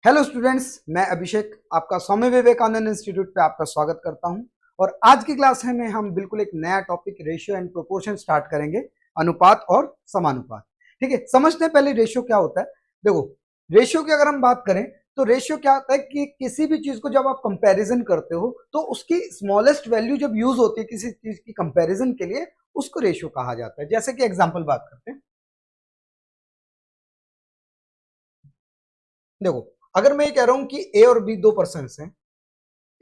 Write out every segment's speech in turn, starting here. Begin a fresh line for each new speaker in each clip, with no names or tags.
Hello students, मैं अभिषेक आपका Swami Vivekananda institute पे आपका स्वागत करता हूं। और आज की क्लास में हम बिल्कुल एक नया topic ratio and proportion start करेंगे, अनुपात और समानुपात। ठीक है, समझते हैं पहले रेशियो क्या होता है। देखो, रेशियो की अगर हम बात करें तो रेशियो क्या होता है कि किसी भी चीज को जब आप कंपैरिजन करते हो तो उसकी स्मॉलेस्ट वैल्यू जब यूज होती है किसी चीज की कंपैरिजन के लिए, उसको रेशियो कहा जाता है। जैसे कि एग्जाम्पल बात करते हैं, देखो, अगर मैं ये कह रहा हूं कि ए और बी दो पर्सन्स हैं,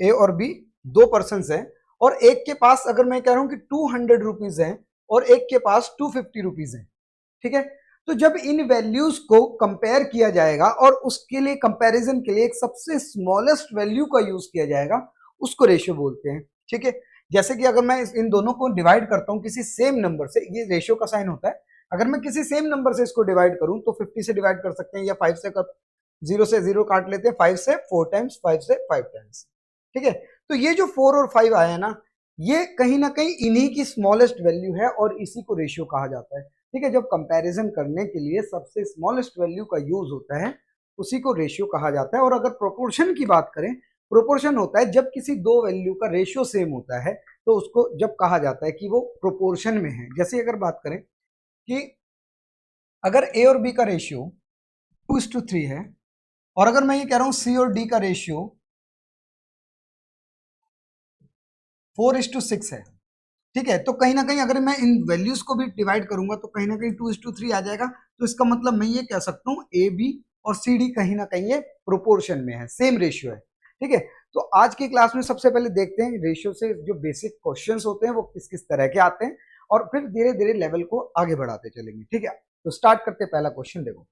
ए और बी दो पर्सन हैं, और एक के पास अगर मैं कह रहा हूं कि 200 रुपीज है और एक के पास 250 रुपीज है। ठीक है, तो जब इन वैल्यूज को कंपेयर किया जाएगा और उसके लिए कंपैरिजन के लिए एक सबसे स्मॉलेस्ट वैल्यू का यूज किया जाएगा, उसको रेशियो बोलते हैं। ठीक है, जैसे कि अगर मैं इन दोनों को डिवाइड करता हूं किसी सेम नंबर से, ये रेशियो का साइन होता है। अगर मैं किसी सेम नंबर से इसको डिवाइड करूं तो 50 से डिवाइड कर सकते हैं, या 5 से कर, 0 से 0 काट लेते हैं, 5 से 4 टाइम्स, 5 से 5 टाइम्स। ठीक है, तो ये जो 4 और 5 आया ना, ये कहीं ना कहीं इन्हीं की स्मॉलेस्ट वैल्यू है और इसी को रेशियो कहा जाता है। ठीक है, जब कंपैरिजन करने के लिए सबसे स्मॉलेस्ट वैल्यू का यूज होता है, उसी को रेशियो कहा जाता है। और अगर प्रोपोर्शन की बात करें, प्रोपोर्शन होता है जब किसी दो वैल्यू का रेशियो सेम होता है, तो उसको जब कहा जाता है कि वो प्रोपोर्शन में है। जैसे अगर बात करें कि अगर ए और बी का रेशियो 2:3 है, और अगर मैं ये कह रहा हूं सी और डी का रेशियो 4:6 है। ठीक है, तो कहीं ना कहीं अगर मैं इन वैल्यूज को भी डिवाइड करूंगा तो कहीं ना कहीं 2:3 आ जाएगा। तो इसका मतलब मैं ये कह सकता हूँ ए बी और सी डी कहीं ना कहीं ये प्रोपोर्शन में है, सेम रेशियो है। ठीक है, तो आज की क्लास में सबसे पहले देखते हैं रेशियो से जो बेसिक क्वेश्चंस होते हैं वो किस किस तरह के आते हैं, और फिर धीरे धीरे लेवल को आगे बढ़ाते चलेंगे। ठीक है, तो स्टार्ट करते हैं। पहला क्वेश्चन देखो,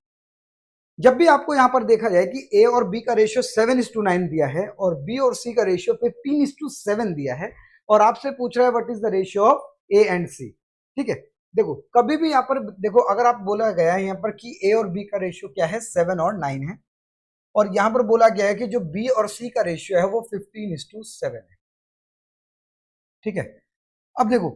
जब भी आपको यहां पर देखा जाए कि ए और बी का रेशियो 7:9 दिया है और बी और सी का रेशियो 15:7 दिया है, और आपसे पूछ रहा है what is the ratio of A and C. ठीक है, देखो कभी भी यहाँ पर देखो, अगर आप बोला गया है यहाँ पर कि ए और बी का रेशियो क्या है, 7 और 9 है, और यहाँ पर बोला गया है कि जो बी और सी का रेशियो है वो 15:7 है। ठीक है, अब देखो,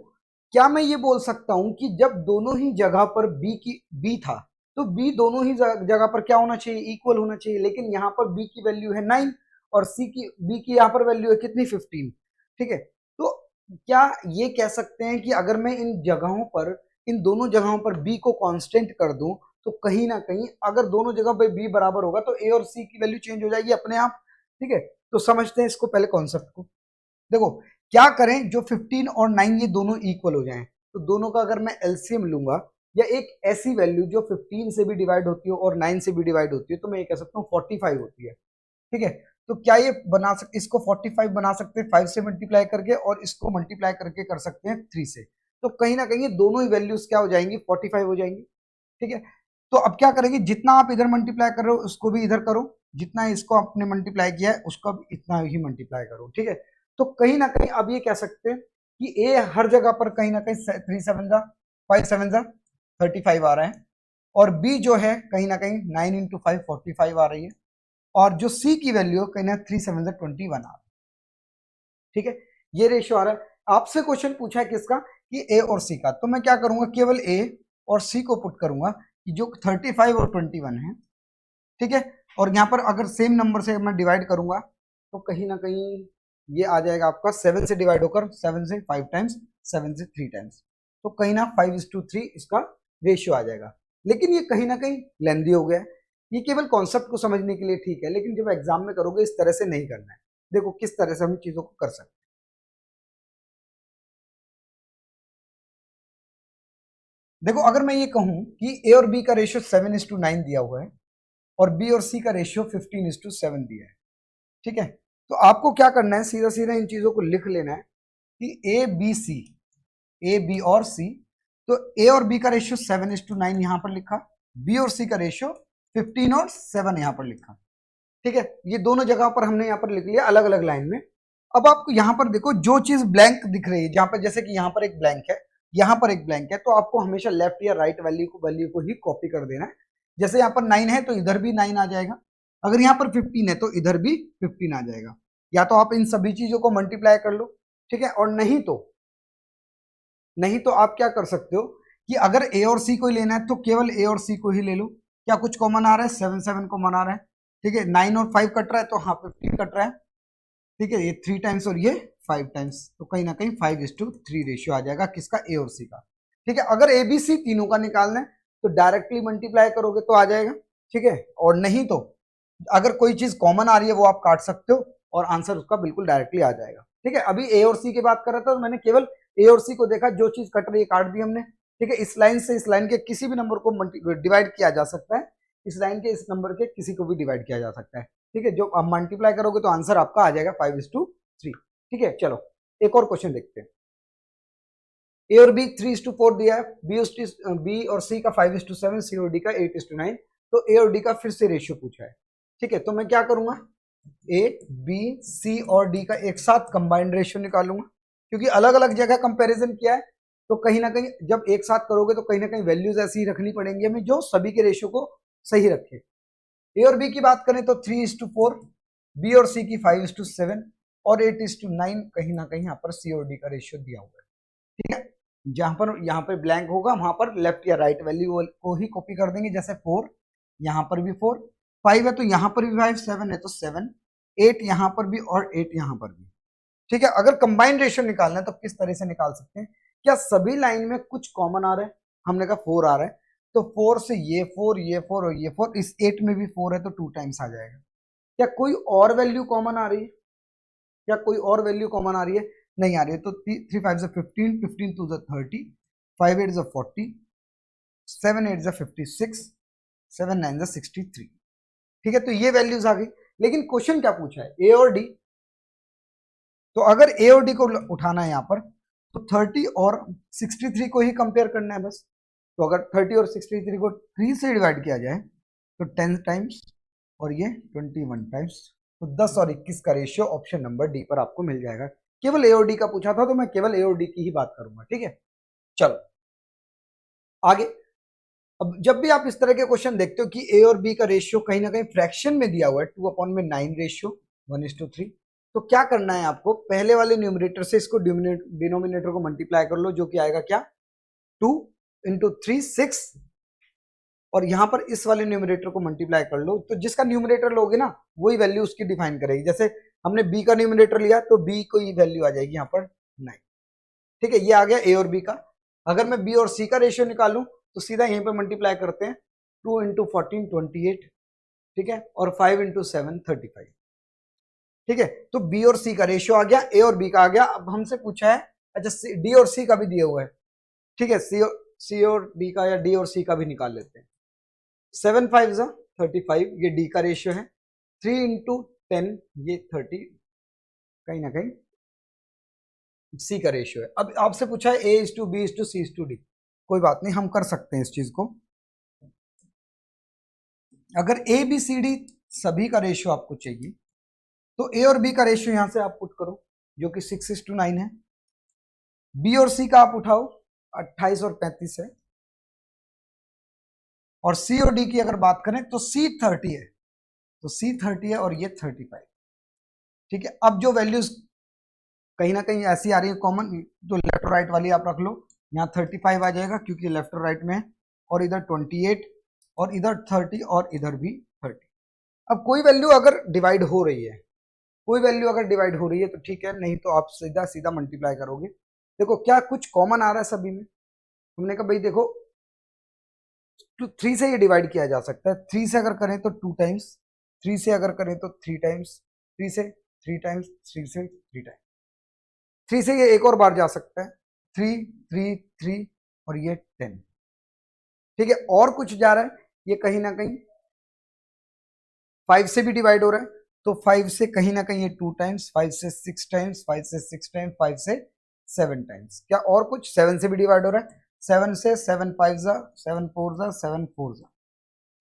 क्या मैं ये बोल सकता हूं कि जब दोनों ही जगह पर बी था, तो बी दोनों ही जगह पर क्या होना चाहिए, इक्वल होना चाहिए। लेकिन यहाँ पर बी की वैल्यू है 9 और बी की यहाँ पर वैल्यू है कितनी, 15। ठीक है, तो क्या ये कह सकते हैं कि अगर मैं इन दोनों जगहों पर बी को कांस्टेंट कर दूं, तो कहीं ना कहीं अगर दोनों जगह पे बी बराबर होगा तो ए और सी की वैल्यू चेंज हो जाएगी अपने आप। ठीक है, तो समझते हैं इसको पहले कॉन्सेप्ट को। देखो, क्या करें जो 15 और 9 ये दोनों इक्वल हो जाएं, तो दोनों का अगर मैं एलसीएम लूंगा, या एक ऐसी वैल्यू जो 15 से भी डिवाइड होती है और 9 से भी डिवाइड होती है, तो मैं ये कह सकता हूँ 45 होती है। ठीक है, तो क्या ये इसको 45 बना सकते हैं 5 से मल्टीप्लाई करके, और इसको मल्टीप्लाई करके कर सकते हैं 3 से। तो कहीं ना कहीं दोनों ही वैल्यूज क्या हो जाएंगी, 45 हो जाएंगी। ठीक है, तो अब क्या करेंगे, जितना आप इधर मल्टीप्लाई कर रहे हो उसको भी इधर करो, जितना इसको आपने मल्टीप्लाई किया है उसको भी इतना ही मल्टीप्लाई करो। ठीक है, तो कहीं ना कहीं अब ये कह सकते हैं कि ए हर जगह पर कहीं ना कहीं 5 7 आ रहा है, और बी जो है कहीं ना कहीं 9 × 5 45 आ रही है, और जो सी की वैल्यू कहीं ना 3 7 21 आ रहा है। ठीक है, ये रेशियो आ रहा है। आपसे क्वेश्चन पूछा है किसका, कि ए और सी का, तो मैं क्या करूंगा, केवल ए और सी को पुट करूंगा कि जो 35 और 21 है। ठीक है, और यहाँ पर अगर सेम नंबर से मैं डिवाइड करूंगा तो कहीं ना कहीं ये आ जाएगा आपका 7 से डिवाइड होकर, 7 से 5 टाइम्स, 7 से 3 टाइम्स, तो कहीं ना 5:3 इसका रेशियो आ जाएगा। लेकिन ये कहीं ना कहीं लेंदी हो गया है। ये केवल कॉन्सेप्ट को समझने के लिए ठीक है, लेकिन जब एग्जाम में करोगे इस तरह से नहीं करना है। देखो किस तरह से हम चीजों को कर सकते हैं। देखो, अगर मैं ये कहूं कि ए और बी का रेशियो 7:9 दिया हुआ है और बी और सी का रेशियो 15:7 दिया है। ठीक है, तो आपको क्या करना है, सीधा सीधा इन चीजों को लिख लेना है कि ए बी और सी। तो ए और बी का रेशियो 7:9 यहां पर लिखा, बी और सी का रेशियो 15 और 7 यहां पर लिखा। ठीक है, ये दोनों जगह पर हमने यहाँ पर लिख लिया अलग अलग लाइन में। अब आपको यहाँ पर देखो, जो चीज ब्लैंक दिख रही है, जहां पर जैसे कि यहाँ पर एक ब्लैंक है, यहाँ पर एक ब्लैंक है, तो आपको हमेशा लेफ्ट या राइट वैल्यू को ही कॉपी कर देना है। जैसे यहाँ पर 9 है तो इधर भी 9 आ जाएगा, अगर यहाँ पर 15 है तो इधर भी 15 आ जाएगा। या तो आप इन सभी चीजों को मल्टीप्लाई कर लो, ठीक है, और नहीं तो आप क्या कर सकते हो कि अगर ए और सी को ही लेना है तो केवल ए और सी को ही ले लो। क्या कुछ कॉमन आ रहा है, 7 7 कॉमन आ रहा है। ठीक है, 9 और 5 कट रहा है तो हाँ 15 कट रहा है, ठीक है, ये 3 टाइम्स और ये 5 टाइम्स, तो कहीं ना कहीं 5:3 रेशियो आ जाएगा किसका, ए और सी का। ठीक है, अगर ए बी सी तीनों का निकालना है तो डायरेक्टली मल्टीप्लाई करोगे तो आ जाएगा, ठीक है, और नहीं तो अगर कोई चीज कॉमन आ रही है वो आप काट सकते हो और आंसर उसका बिल्कुल डायरेक्टली आ जाएगा। ठीक है, अभी ए और सी की बात कर रहा था तो मैंने केवल ए और सी को देखा, जो चीज कट रही है काट दी हमने। ठीक है, इस लाइन से इस लाइन के किसी भी नंबर को डिवाइड किया जा सकता है, इस लाइन के इस नंबर के किसी को भी डिवाइड किया जा सकता है। ठीक है, जो आप मल्टीप्लाई करोगे तो आंसर आपका आ जाएगा 5:3। ठीक है, चलो एक और क्वेश्चन देखते हैं। ए और बी 3:4 दिया है, बी और सी का 5:7, सी और डी का 8:9, तो ए और डी का फिर से रेशियो पूछा है। ठीक है, तो मैं क्या करूंगा, ए बी सी और डी का एक साथ कंबाइंड रेशियो निकालूंगा, क्योंकि अलग अलग जगह कंपैरिजन किया है तो कहीं ना कहीं जब एक साथ करोगे तो कहीं ना कहीं वैल्यूज ऐसी ही रखनी पड़ेंगी हमें जो सभी के रेशियो को सही रखे। ए और बी की बात करें तो 3:4, बी और सी की 5:7 और 8:9, कहीं ना कहीं यहाँ पर सी और डी का रेशियो दिया हुआ है। ठीक है, जहां पर यहाँ पर ब्लैंक होगा वहां पर लेफ्ट या राइट वैल्यू को ही कॉपी कर देंगे, जैसे 4 यहाँ पर भी 4, 5 है तो यहाँ पर भी 5, 7 है तो 7, 8 यहाँ पर भी और 8 यहाँ पर भी। ठीक है, अगर कंबाइंड रेशियो निकालना है तो किस तरह से निकाल सकते हैं, क्या सभी लाइन में कुछ कॉमन आ रहा है, हमने कहा 4 आ रहा है तो 4 से ये 4 ये 4 और ये 4, इस 8 में भी 4 है तो 2 टाइम्स आ जाएगा। क्या कोई और वैल्यू कॉमन आ रही है, क्या कोई और वैल्यू कॉमन आ रही है, नहीं आ रही है, तो 3 5 15, 15 2 30, 5 8 40, 7 8 56, 7 9 63। ठीक है, तो ये वैल्यूज आ गई, लेकिन क्वेश्चन क्या पूछा है, ए और डी, तो अगर ए और डी को उठाना है यहाँ पर तो 30 और 63 को ही कंपेयर करना है बस। तो अगर 30 और 63 को 3 से डिवाइड किया जाए तो 10 टाइम्स और ये 21 टाइम्स, तो 10 और 21 का रेशियो ऑप्शन नंबर डी पर आपको मिल जाएगा। केवल ए और डी का पूछा था तो मैं केवल ए और डी की ही बात करूंगा। ठीक है, चलो आगे। अब जब भी आप इस तरह के क्वेश्चन देखते हो कि ए और बी का रेशियो कहीं ना कहीं फ्रैक्शन में दिया हुआ है, 2/9 रेशियो 1:3, तो क्या करना है आपको, पहले वाले न्यूमरेटर से इसको डिनोमिनेटर को मल्टीप्लाई कर लो, जो कि आएगा क्या, 2 × 3 6, और यहां पर इस वाले न्यूमरेटर को मल्टीप्लाई कर लो, तो जिसका न्यूमरेटर लोगे ना वही वैल्यू उसकी डिफाइन करेगी। जैसे हमने बी का न्यूमरेटर लिया तो बी को ही वैल्यू आ जाएगी यहाँ पर 9। ठीक है, ये आ गया ए और बी का। अगर मैं बी और सी का रेशियो निकालूं तो सीधा यहीं पर मल्टीप्लाई करते हैं, 2 × 14 28, ठीक है, और 5 × 7 35। ठीक है, तो बी और सी का रेशियो आ गया, ए और बी का आ गया। अब हमसे पूछा है, अच्छा डी और सी का भी दिया हुआ है। ठीक है, सी और डी का या डी और सी का भी निकाल लेते हैं। 7 5 35, ये डी का रेशियो है। 3 × 10 ये 30, कहीं ना कहीं सी का रेशियो है। अब आपसे पूछा है A:B:C:D, कोई बात नहीं, हम कर सकते हैं इस चीज को। अगर ABCD सभी का रेशियो आपको चाहिए तो ए और बी का रेशियो यहां से आप पुट करो, जो कि 6:9 है। बी और सी का आप उठाओ, 28 और 35 है। और सी और डी की अगर बात करें तो सी 30 है, तो सी 30 है और ये 35। ठीक है, अब जो वैल्यूज कहीं ना कहीं ऐसी आ रही है कॉमन, तो लेफ्ट और राइट वाली आप रख लो। यहाँ 35 आ जाएगा क्योंकि लेफ्ट और राइट में है, और इधर 28 और इधर 30 और इधर भी 30। अब कोई वैल्यू अगर डिवाइड हो रही है, कोई वैल्यू अगर डिवाइड हो रही है तो ठीक है, नहीं तो आप सीधा सीधा मल्टीप्लाई करोगे। देखो क्या कुछ कॉमन आ रहा है सभी में, हमने कहा भाई देखो 3 से ये डिवाइड किया जा सकता है। 3 से अगर करें तो 2 टाइम्स, 3 से अगर करें तो 3 टाइम्स, 3 से 3 टाइम्स, 3 से 3 टाइम्स, 3 से ये एक और बार जा सकता है, 3 3 3 और ये 10। ठीक है, और कुछ जा रहा है, ये कहीं ना कहीं 5 से भी डिवाइड हो रहा है, तो 5 से कहीं ना कहीं ये 2 टाइम्स, 5 से 6 टाइम्स, 5 से 6 टाइम्स, 5 से 7 टाइम्स। क्या और कुछ 7 से भी डिवाइड हो रहा है, 7 से 7 5 7 4 7 4।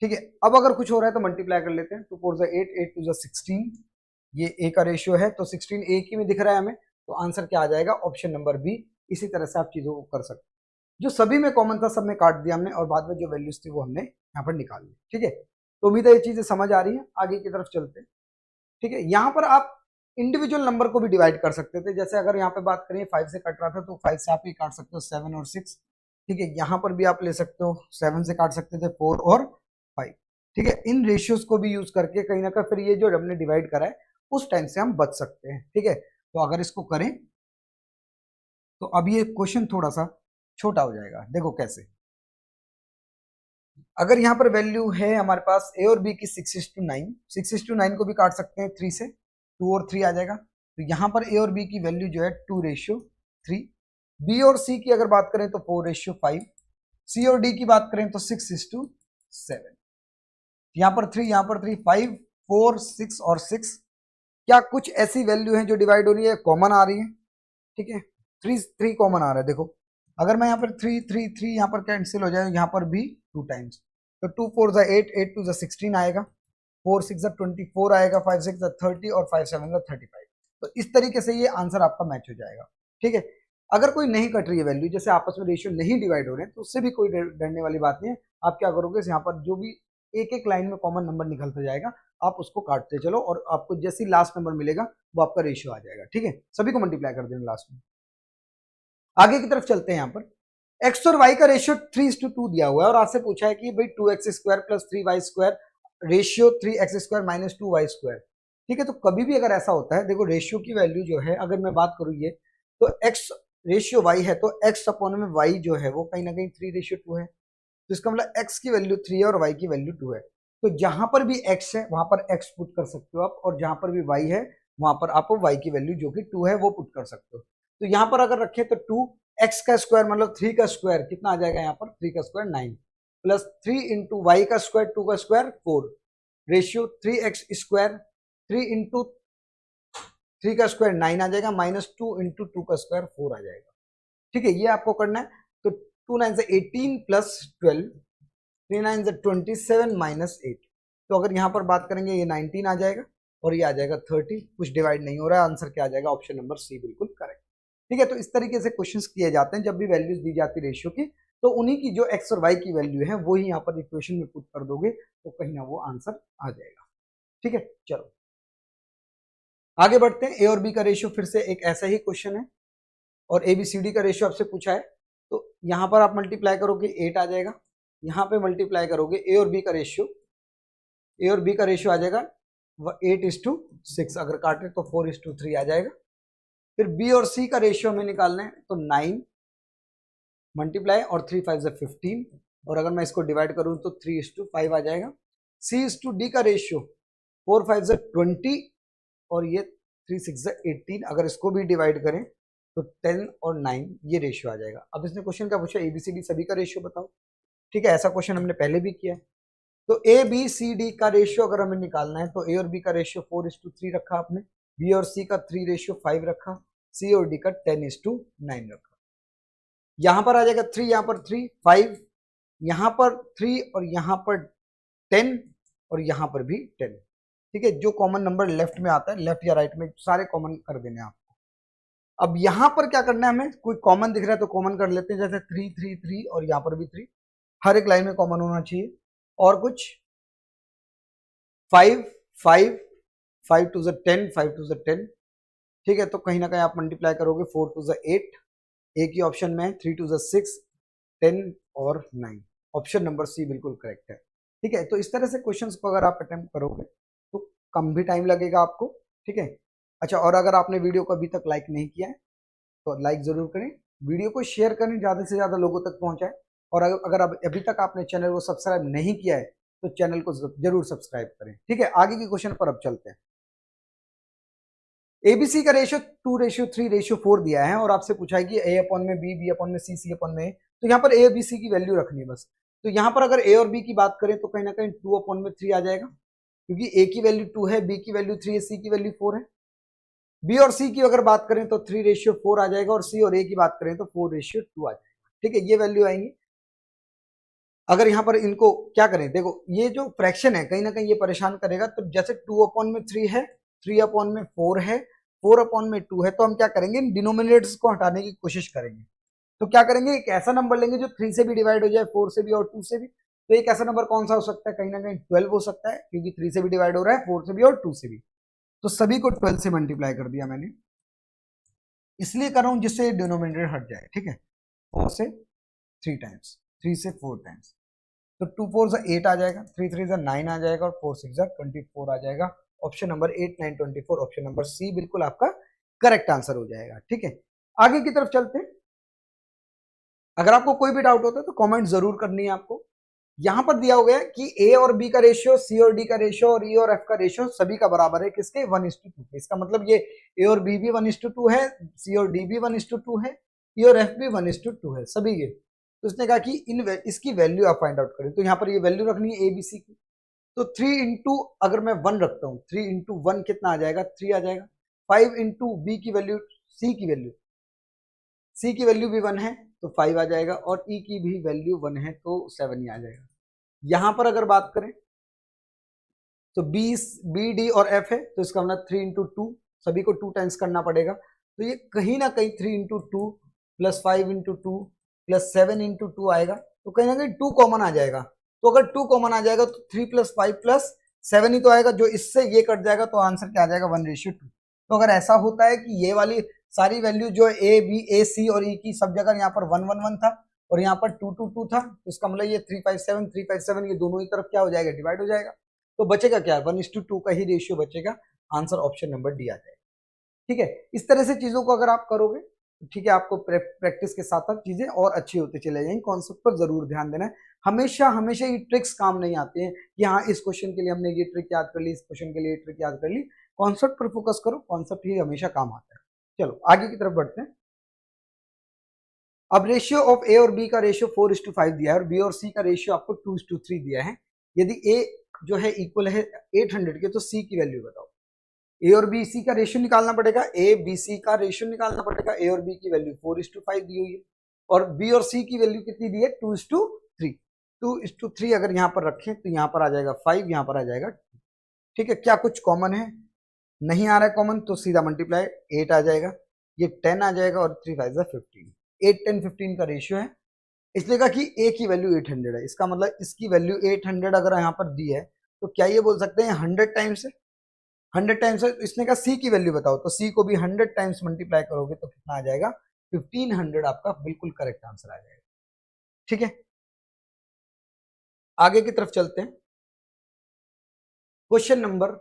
ठीक है, अब अगर कुछ हो रहा है तो मल्टीप्लाई कर लेते हैं, 2 4 8 8 2 16, ये ए का रेशियो है तो 16 एक ही में दिख रहा है हमें, तो आंसर क्या आ जाएगा, ऑप्शन नंबर बी। इसी तरह से आप चीजों को कर सकते हैं, जो सभी में कॉमन था सब में काट दिया हमने, और बाद में जो वैल्यूज थी वो हमने यहाँ पर निकाल ली। ठीक है, तो उम्मीद है ये चीजें समझ आ रही है, आगे की तरफ चलते हैं। ठीक है, यहाँ पर आप इंडिविजुअल नंबर को भी डिवाइड कर सकते थे, जैसे अगर यहाँ पे बात करें 5 से कट रहा था तो 5 से आप ही काट सकते हो 7 और 6। ठीक है, यहाँ पर भी आप ले सकते हो 7 से काट सकते थे 4 और 5। ठीक है, इन रेशियोज को भी यूज करके कहीं ना कहीं फिर ये जो हमने डिवाइड करा है उस टाइम से हम बच सकते हैं। ठीक है, तो अगर इसको करें तो अब ये क्वेश्चन थोड़ा सा छोटा हो जाएगा। देखो कैसे, अगर यहाँ पर वैल्यू है हमारे पास ए और बी की 6:9, 6:9 को भी काट सकते हैं 3 से, 2 और 3 आ जाएगा। तो यहाँ पर ए और बी की वैल्यू जो है 2:3, बी और सी की अगर बात करें तो 4:5, सी और डी की बात करें तो 6:7। यहाँ पर 3, यहाँ पर 3, 5, 4, 6 और 6। क्या कुछ ऐसी वैल्यू है जो डिवाइड हो रही है, कॉमन आ रही है? ठीक है, 3 कॉमन आ रहा है। देखो अगर मैं यहाँ पर 3 यहाँ पर कैंसिल हो जाए, यहाँ पर भी 2 टाइम्स, तो 2 4 जा 8, 8 2 जा 16 आएगा, 4 6 जा 24 आएगा, 5 6 जा 30 और 5 7 जा 35। तो इस तरीके से ये आंसर आपका मैच हो जाएगा। ठीक है, अगर कोई नहीं कट रही है वैल्यू, जैसे आपस में रेशियो नहीं डिवाइड हो रहे हैं, तो उससे भी कोई डरने वाली बात नहीं है। आप क्या करोगे, यहाँ पर जो भी एक एक लाइन में कॉमन नंबर निकलता जाएगा, आप उसको काटते चलो और आपको जैसी लास्ट नंबर मिलेगा वो आपका रेशियो आ जाएगा। ठीक है, सभी को मल्टीप्लाई कर देना लास्ट में। आगे की तरफ चलते हैं। यहाँ पर एक्स और वाई का रेशियो 3:2 दिया हुआ है और आपसे पूछा है कि भाई 2x² + 3y² ratio 3x² - 2y²। ठीक है, तो कभी भी अगर ऐसा होता है, देखो रेशियो की वैल्यू जो है, अगर मैं बात करूँ ये, तो x रेशियो y है तो x अपॉन में y जो है वो कहीं ना कहीं 3:2 है। तो इसका मतलब x की वैल्यू 3 है और y की वैल्यू 2 है। तो जहां पर भी x है वहां पर x पुट कर सकते हो आप, और जहां पर भी y है वहां पर आप y की वैल्यू जो कि 2 है वो पुट कर सकते हो। तो यहाँ पर अगर रखें तो 2x का स्क्वायर मतलब 3 का स्क्वायर कितना आ जाएगा, यहाँ पर 3 का स्क्वायर 9 प्लस 3 इंटू वाई का स्क्वायर 2 का स्क्वायर 4 रेशियो 3x², 3 इंटू 3 का स्क्वायर 9 आ जाएगा, -2 इंटू 2 का स्क्वायर 4 आ जाएगा। ठीक है, ये आपको करना है। तो 2 9 से 18 प्लस 12, 3 9 से 27 -8। तो अगर यहाँ पर बात करेंगे ये 19 आ जाएगा और ये आ जाएगा 30। कुछ डिवाइड नहीं हो रहा है, आंसर क्या आ जाएगा, ऑप्शन नंबर सी बिल्कुल करेक्ट। ठीक है, तो इस तरीके से क्वेश्चंस किए जाते हैं। जब भी वैल्यूज दी जाती है रेशियो की, तो उन्हीं की जो एक्स और वाई की वैल्यू है वो ही यहाँ पर इक्वेशन में पुट कर दोगे तो कहीं ना वो आंसर आ जाएगा। ठीक है, चलो आगे बढ़ते हैं। ए और बी का रेशियो फिर से एक ऐसा ही क्वेश्चन है और ए बी सी डी का रेशियो आपसे पूछा है। तो यहाँ पर आप मल्टीप्लाई करोगे 8 आ जाएगा, यहाँ पे मल्टीप्लाई करोगे ए और बी का रेशियो, ए और बी का रेशियो आ जाएगा 8:6। अगर काटे तो 4:3 आ जाएगा। फिर बी और सी का रेशियो हमें निकालना है, तो 9 मल्टीप्लाई और 3 5 जा 15, और अगर मैं इसको डिवाइड करूं तो 3:5 आ जाएगा। C/D का रेशियो 4 5 जा 20 और ये 3 6 जा 18। अगर इसको भी डिवाइड करें तो 10 और 9 ये रेशियो आ जाएगा। अब इसने क्वेश्चन क्या पूछा, ABCD सभी का रेशियो बताओ। ठीक है, ऐसा क्वेश्चन हमने पहले भी किया है। तो ABCD का रेशियो अगर हमें निकालना है तो A और B का रेशियो 4:3 रखा आपने, B और C का 3:5 रखा, C और D का 10:9 रखा। यहां पर आ जाएगा 3, यहां पर 3 5, यहां पर 3 और यहां पर 10 और यहां पर भी 10। ठीक है, जो कॉमन नंबर लेफ्ट में आता है, लेफ्ट या राइट में सारे कॉमन कर देने आपको। अब यहां पर क्या करना है, हमें कोई कॉमन दिख रहा है तो कॉमन कर लेते हैं, जैसे 3 3 3 और यहां पर भी 3, हर एक लाइन में कॉमन होना चाहिए। और कुछ 5 5 5 2 जा 10, 5 2 जा 10। ठीक है, तो कहीं ना कहीं आप मल्टीप्लाई करोगे 4 2 जा 8, एक ही ऑप्शन में है, 3 2 जा 6, 10 और 9। ऑप्शन नंबर सी बिल्कुल करेक्ट है। ठीक है, तो इस तरह से क्वेश्चंस को अगर आप अटेम्प्ट करोगे तो कम भी टाइम लगेगा आपको। ठीक है, अच्छा, और अगर आपने वीडियो को अभी तक लाइक नहीं किया है तो लाइक जरूर करें, वीडियो को शेयर करें, ज़्यादा से ज़्यादा लोगों तक पहुंचाएं। और अगर अभी तक आपने चैनल को सब्सक्राइब नहीं किया है तो चैनल को जरूर सब्सक्राइब करें। ठीक है, आगे के क्वेश्चन पर अब चलते हैं। एबीसी का रेशियो 2:3:4 दिया है और आपसे पूछा है कि ए अपॉन में बी, बी अपॉन में सी, सी अपॉन में ए। तो यहाँ पर ए बी सी की वैल्यू रखनी है बस। तो यहाँ पर अगर ए और बी की बात करें तो कहीं ना कहीं 2/3 आ जाएगा, क्योंकि ए की वैल्यू 2 है, बी की वैल्यू 3 है, सी की वैल्यू 4 है। बी और सी की अगर बात करें तो 3:4 आ जाएगा, और सी और ए की बात करें तो 4:2 आ जाएगा। ठीक है, ये वैल्यू आएंगी। अगर यहाँ पर इनको क्या करें, देखो ये जो फ्रैक्शन है कहीं ना कहीं ये परेशान करेगा। तो जैसे 2/3 है, 3/4 है, 4/2 है, तो हम क्या करेंगे, इन डिनोमिनेटर्स को हटाने की कोशिश करेंगे। तो क्या करेंगे, एक ऐसा नंबर लेंगे जो 3 से भी डिवाइड हो जाए, 4 से भी और 2 से भी। तो एक ऐसा नंबर कौन सा हो सकता है, कहीं ना कहीं 12 हो सकता है, क्योंकि 3 से भी डिवाइड हो रहा है, 4 से भी और 2 से भी। तो सभी को 12 से मल्टीप्लाई कर दिया मैंने, इसलिए कर रहा हूं जिससे डिनोमिनेटर हट जाए। ठीक है, 4 से 3 टाइम्स, 3 से 4 टाइम्स। तो 2 4 से 8 आ जाएगा, 3 3 से 9 आ जाएगा और 4 6 से 24 आ जाएगा। Option number 8 9 24 option number C बिल्कुल आपका करेक्ट आंसर हो जाएगा। ठीक है, आगे की तरफ चलते हैं। अगर आपको कोई भी डाउट होता है तो कमेंट जरूर करनी है आपको। यहां पर दिया हुआ है कि ए और बी का रेशियो, सी और डी का रेशियो और ई और एफ का रेशियो सभी का बराबर है किसके 1:2 के। इसका मतलब ये ए और बी भी 1:2 है, सी और डी भी 1:2 है, ई और एफ भी 1:2 है सभी के। तो उसने कहा कि इसकी वैल्यू आप फाइंड आउट करें। तो यहाँ पर ये वैल्यू रखनी है ए बी सी की। तो 3 इंटू अगर मैं 1 रखता हूँ, 3 इंटू 1 कितना आ जाएगा 3 आ जाएगा। 5 इंटू बी की वैल्यू, सी की वैल्यू, सी की वैल्यू भी 1 है तो 5 आ जाएगा और ई की भी वैल्यू 1 है तो 7 ही आ जाएगा। यहां पर अगर बात करें तो बी डी और एफ है तो इसका मतलब 3 इंटू 2, सभी को 2 टाइम्स करना पड़ेगा। तो ये कहीं ना कहीं 3 into 2 plus 5 into 2 plus 7 into 2 आएगा। तो कहीं ना कहीं 2 कॉमन आ जाएगा। तो अगर 2 कॉमन आ जाएगा तो 3 प्लस 5 प्लस 7 ही तो आएगा, जो इससे ये कट जाएगा तो आंसर क्या आ जाएगा 1:2। तो अगर ऐसा होता है कि ये वाली सारी वैल्यू जो ए बी ए सी और ई की सब जगह यहाँ पर 1 1 1 था और यहाँ पर 2 2 2 था, तो इसका मतलब ये 3 5 7 3 5 7 ये दोनों ही तरफ क्या हो जाएगा डिवाइड हो जाएगा। तो बचेगा क्या 1:2 का ही रेशियो बचेगा। आंसर ऑप्शन नंबर डी आ जाएगा। ठीक है, इस तरह से चीजों को अगर आप करोगे तो ठीक है, आपको प्रैक्टिस के साथ साथ चीजें और अच्छी होती चले जाएंगी। कॉन्सेप्ट पर जरूर ध्यान देना है। हमेशा हमेशा ये ट्रिक्स काम नहीं आती हैं कि हाँ इस क्वेश्चन के लिए हमने ये ट्रिक याद कर ली, इस क्वेश्चन के लिए ये ट्रिक याद कर ली। कॉन्सेप्ट पर फोकस करो, कॉन्सेप्ट ही हमेशा काम आता है। चलो आगे की तरफ बढ़ते हैं। अब रेशियो ऑफ ए और बी का रेशियो 4:5 दिया है और बी और सी का रेशियो आपको 2:3 दिया है। यदि ए जो है इक्वल है 800 के तो सी की वैल्यू बताओ। ए और बी सी का रेशियो निकालना पड़ेगा, ए बी सी का रेशियो निकालना पड़ेगा। ए और बी की वैल्यू 4:5 दी हुई है और बी और सी की वैल्यू कितनी दी है 2:3। 2:3 अगर यहाँ पर रखें तो यहाँ पर आ जाएगा 5, यहाँ पर आ जाएगा 2। ठीक है, क्या कुछ कॉमन है? नहीं आ रहा है कॉमन तो सीधा मल्टीप्लाई 8 आ जाएगा, ये 10 आ जाएगा और 3 5 15। 8 10 15 का रेशियो है, इसलिए कहा कि ए की वैल्यू 800 है। इसका मतलब इसकी वैल्यू 800 अगर यहाँ पर दी है तो क्या ये बोल सकते हैं 100 टाइम्स है? 100 टाइम्स है। तो इसने कहा सी की वैल्यू बताओ, तो सी को भी 100 टाइम्स मल्टीप्लाई करोगे तो कितना आ जाएगा 1500 आपका बिल्कुल करेक्ट आंसर आ जाएगा। ठीक है, आगे की तरफ चलते हैं। क्वेश्चन नंबर,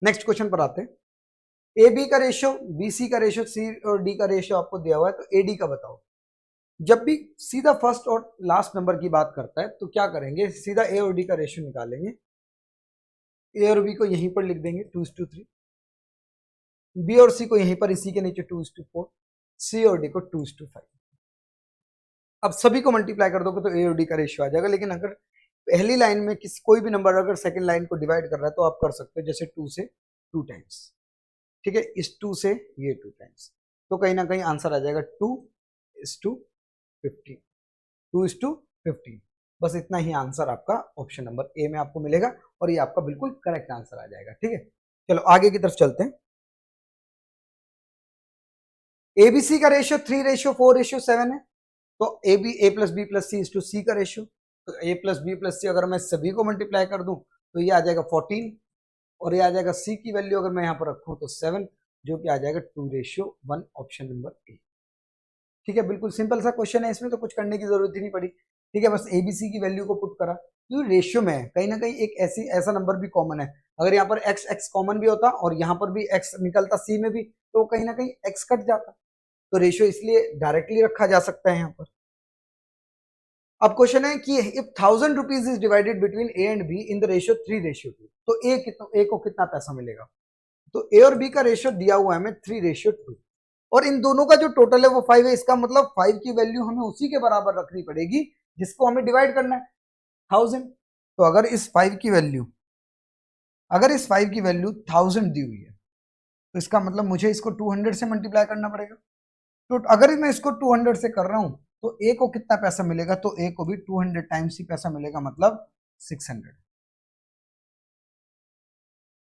नेक्स्ट क्वेश्चन पर आते हैं। ए बी का रेशियो, बी सी का रेशियो, सी और डी का रेशियो आपको दिया हुआ है तो ए डी का बताओ। जब भी सीधा फर्स्ट और लास्ट नंबर की बात करता है तो क्या करेंगे, सीधा ए और डी का रेशियो निकालेंगे। ए और बी को यहीं पर लिख देंगे 2:3, बी और सी को यहीं पर इसी के नीचे 2:4, सी और डी को 2:5। अब सभी को मल्टीप्लाई कर दोगे तो ए और डी का रेशियो आ जाएगा। लेकिन अगर पहली लाइन में किसी कोई भी नंबर अगर सेकंड लाइन को डिवाइड कर रहा है तो आप कर सकते हो, जैसे 2 से 2 टाइम्स। ठीक है, इस 2 से ये 2 टाइम्स, तो कहीं ना कहीं आंसर आ जाएगा 2:15, 2:15। बस इतना ही आंसर आपका ऑप्शन नंबर ए में आपको मिलेगा और ये आपका बिल्कुल करेक्ट आंसर आ जाएगा। ठीक है, चलो आगे की तरफ चलते हैं। एबीसी का रेशियो 3:4:7 है तो A B A plus B plus C is to C का रेशियो। तो A plus B plus C अगर मैं सभी को मल्टीप्लाई कर दूं तो ये आ जाएगा 14 और ये आ जाएगा सी की वैल्यू अगर मैं यहाँ पर रखूं तो 7, जो कि आ जाएगा 2:1 ऑप्शन नंबर ए। ठीक है, बिल्कुल सिंपल सा क्वेश्चन है, इसमें तो कुछ करने की जरूरत ही नहीं पड़ी। ठीक है, बस एबीसी की वैल्यू को पुट करा तो रेशियो में है, कहीं ना कहीं एक ऐसा नंबर भी कॉमन है। अगर यहाँ पर एक्स एक्स कॉमन भी होता और यहाँ पर भी एक्स निकलता सी में भी तो कहीं ना कहीं एक्स कट जाता। तो रेशियो इसलिए डायरेक्टली रखा जा सकता है यहाँ पर। अब क्वेश्चन है कि if 1000 rupees is divided between A and be in the ratio 3:2 तो ए को कितना पैसा मिलेगा। तो ए और बी का रेशियो दिया हुआ है हमें 3:2 और इन दोनों का जो टोटल है वो 5 है। इसका मतलब 5 की वैल्यू हमें उसी के बराबर रखनी पड़ेगी जिसको हमें डिवाइड करना है 1000। तो अगर इस 5 की वैल्यू 1000 दी हुई है तो इसका मतलब मुझे इसको 200 से मल्टीप्लाई करना पड़ेगा। तो अगर मैं इसको 200 से कर रहा हूं तो ए को कितना पैसा मिलेगा, तो ए को भी 200 टाइम्स ही पैसा मिलेगा, मतलब 600।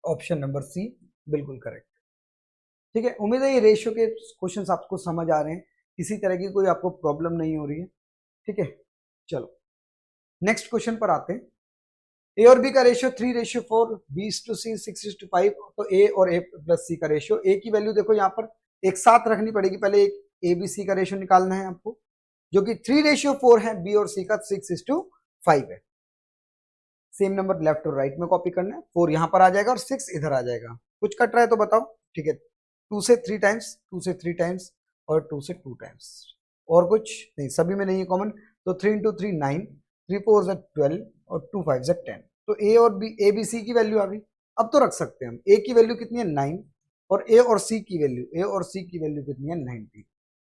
ऑप्शन नंबर सी बिल्कुल करेक्ट। ठीक है, उम्मीद है ये रेशियो के क्वेश्चंस आपको समझ आ रहे हैं, किसी तरह की कोई आपको प्रॉब्लम नहीं हो रही है। ठीक है, चलो नेक्स्ट क्वेश्चन पर आते हैं। ए और बी का रेशियो 3:4, बी टू सी 6:5। तो ए और ए प्लस सी का रेशियो, ए की वैल्यू देखो यहाँ पर एक साथ रखनी पड़ेगी। पहले एक ए बी सी का रेशियो निकालना है आपको जो कि 3:4 है, बी और सी का 6:5 है। सेम नंबर लेफ्ट और राइट में कॉपी करना है। 4 यहाँ पर आ जाएगा और 6 इधर आ जाएगा। कुछ कट रहा है तो बताओ, ठीक है। 2 से 3 टाइम्स, 2 से 3 टाइम्स और 2 से 2 टाइम्स, और कुछ नहीं, सभी में नहीं है कॉमन। तो 3 इंटू 3 9, 3 4 12 और 2 5 10। तो ए और बी, ए बी सी की वैल्यू आ गई। अब तो रख सकते हैं हम। ए की वैल्यू कितनी है 9 और ए और सी की वैल्यू, ए और सी की वैल्यू कितनी है 19।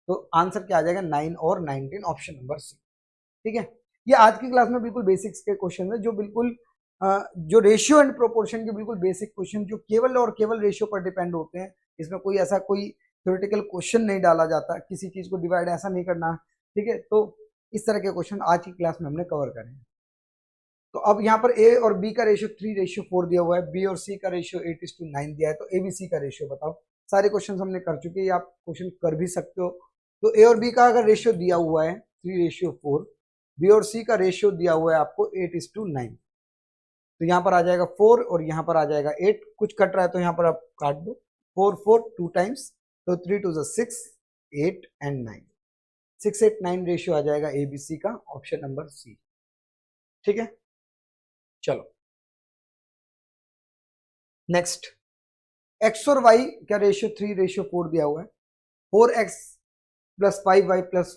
तो आंसर क्या आ जाएगा 9 और 19, ऑप्शन नंबर सी। ठीक है, ये आज की क्लास में बिल्कुल बेसिक्स के क्वेश्चन है, जो बिल्कुल जो रेशियो एंड प्रोपोर्शन के बिल्कुल बेसिक क्वेश्चन, जो केवल और केवल रेशियो पर डिपेंड होते हैं। इसमें कोई ऐसा कोई थ्योरेटिकल क्वेश्चन नहीं डाला जाता, किसी चीज को डिवाइड ऐसा नहीं करना। ठीक है, तो इस तरह के क्वेश्चन आज की क्लास में हमने कवर करे हैं। तो अब यहाँ पर ए और बी का रेशियो 3:4 दिया हुआ है, बी और सी का रेशियो 8:9 दिया है। तो ए बी सी का रेशियो बताओ। सारे क्वेश्चन हमने कर चुके हैं, आप क्वेश्चन कर भी सकते हो। तो ए और बी का अगर रेशियो दिया हुआ है 3:4, बी और सी का रेशियो दिया हुआ है आपको 8:9, तो यहाँ पर आ जाएगा 4 और यहाँ पर आ जाएगा 8। कुछ कट रहा है तो यहाँ पर आप काट दो। 4 4 2 टाइम्स, तो 3 2 6, 8 एंड 9, 6 8 9 रेशियो आ जाएगा ए बी सी का, ऑप्शन नंबर सी। ठीक है, चलो नेक्स्ट, एक्स और वाई का रेशियो 3:4 दिया हुआ है। 4x plus 5y plus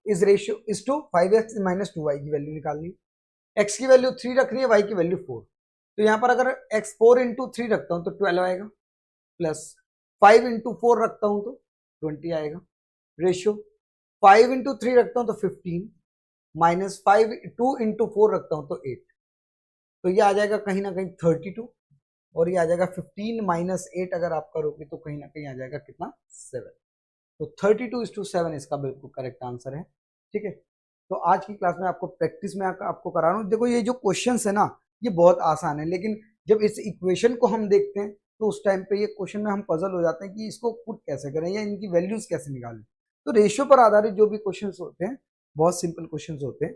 is ratio is to 5x minus 2y की वैल्यू निकालनी। x की वैल्यू 3 रखनी है, y की वैल्यू 4। तो यहाँ पर अगर x 4 इंटू 3 रखता हूँ तो 12 आएगा, प्लस 5 इंटू 4 रखता हूँ तो 20 आएगा। रेशियो 5 इंटू 3 रखता हूँ तो 15, माइनस 2 इंटू 4 रखता हूँ तो 8। तो ये आ जाएगा कहीं ना कहीं 32, और ये आ जाएगा 15 माइनस 8 अगर आप करोगे तो कहीं ना कहीं आ जाएगा कितना 7। तो 32:7 इसका बिल्कुल करेक्ट आंसर है। ठीक है, तो आज की क्लास में आपको प्रैक्टिस में आपको करा रहा हूँ। देखो ये जो क्वेश्चंस है ना, ये बहुत आसान है, लेकिन जब इस इक्वेशन को हम देखते हैं तो उस टाइम पे ये क्वेश्चन में हम पजल हो जाते हैं कि इसको पुट कैसे करें या इनकी वैल्यूज कैसे निकालें। तो रेशियो पर आधारित जो भी क्वेश्चन होते हैं बहुत सिंपल क्वेश्चन होते हैं।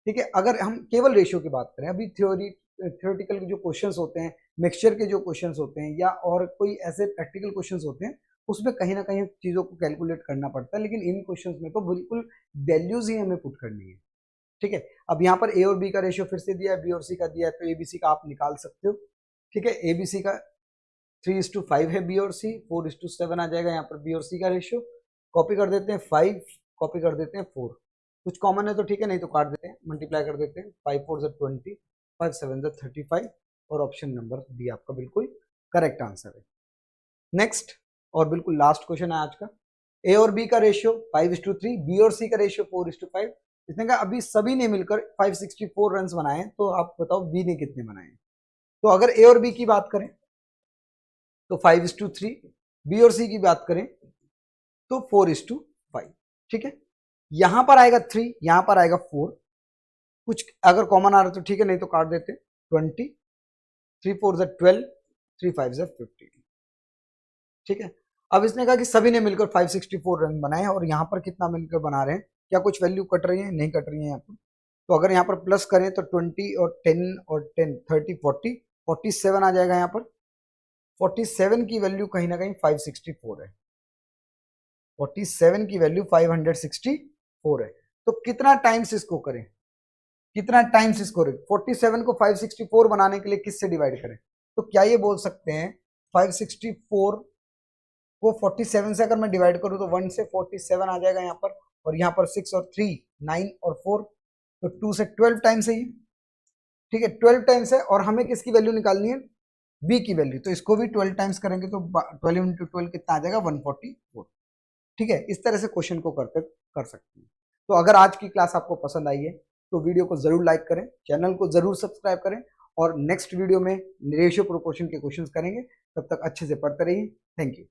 ठीक है, अगर हम केवल रेशियो की बात करें, अभी थ्योरेटिकल जो क्वेश्चन होते हैं, मिक्सचर के जो क्वेश्चन होते हैं, या और कोई ऐसे प्रैक्टिकल क्वेश्चन होते हैं, उसमें कहीं ना कहीं चीज़ों को कैलकुलेट करना पड़ता है। लेकिन इन क्वेश्चंस में तो बिल्कुल वैल्यूज ही हमें पुट करनी है। ठीक है, अब यहाँ पर ए और बी का रेशियो फिर से दिया है, बी और सी का दिया है, तो ए बी सी का आप निकाल सकते हो। ठीक है, ए बी सी का 3:5 है, बी और सी 4:7 आ जाएगा। यहाँ पर बी और सी का रेशियो कॉपी कर देते हैं 5, कॉपी कर देते हैं 4। कुछ कॉमन है तो ठीक है, नहीं तो काट देते हैं, मल्टीप्लाई कर देते हैं। 5 4 20, 5 7 35, और ऑप्शन नंबर डी आपका बिल्कुल करेक्ट आंसर है। नेक्स्ट और बिल्कुल लास्ट क्वेश्चन है आज का। ए और बी का रेशियो 5:3, बी और सी का रेशियो 4:5। इसने कहा अभी सभी ने मिलकर 564 रन बनाए, तो आप बताओ बी ने कितने बनाए। तो अगर ए और बी की बात करें तो 5:3, बी और सी की बात करें तो 4:5। ठीक है, यहां पर आएगा 3, यहां पर आएगा 4। कुछ अगर कॉमन आ रहा तो ठीक है, नहीं तो काट देते। 20, 3 4 12, 3 5 15। ठीक है, अब इसने कहा कि सभी ने मिलकर 564 रन बनाए हैं, और यहाँ पर कितना मिलकर बना रहे हैं, क्या कुछ वैल्यू कट रही है, नहीं कट रही है यहाँ पर। तो अगर यहाँ पर प्लस करें तो 20 और 10 और 10 30 40 47 आ जाएगा। यहाँ पर 47 की वैल्यू कहीं ना कहीं 564 है। 47 की वैल्यू 564 है। तो कितना टाइम्स इसको करें, कितना टाइम्स इसको करें। 47 को 564 बनाने के लिए किससे डिवाइड करें। तो क्या ये बोल सकते हैं 564 को 47 से अगर मैं डिवाइड करूं तो 1 से 47 आ जाएगा यहाँ पर, और यहाँ पर 6 और 3 9 और 4, तो 2 से 12 टाइम्स है ये। ठीक है, 12 टाइम्स है, और हमें किसकी वैल्यू निकालनी है, बी की वैल्यू। तो इसको भी 12 टाइम्स करेंगे तो 12 इंटू 12 कितना आ जाएगा 144। ठीक है, इस तरह से क्वेश्चन को कर सकते हैं। तो अगर आज की क्लास आपको पसंद आई है तो वीडियो को जरूर लाइक करें, चैनल को जरूर सब्सक्राइब करें, और नेक्स्ट वीडियो में रेशियो प्रोपोर्शन के क्वेश्चंस करेंगे। तब तक अच्छे से पढ़ते रहिए। Thank you.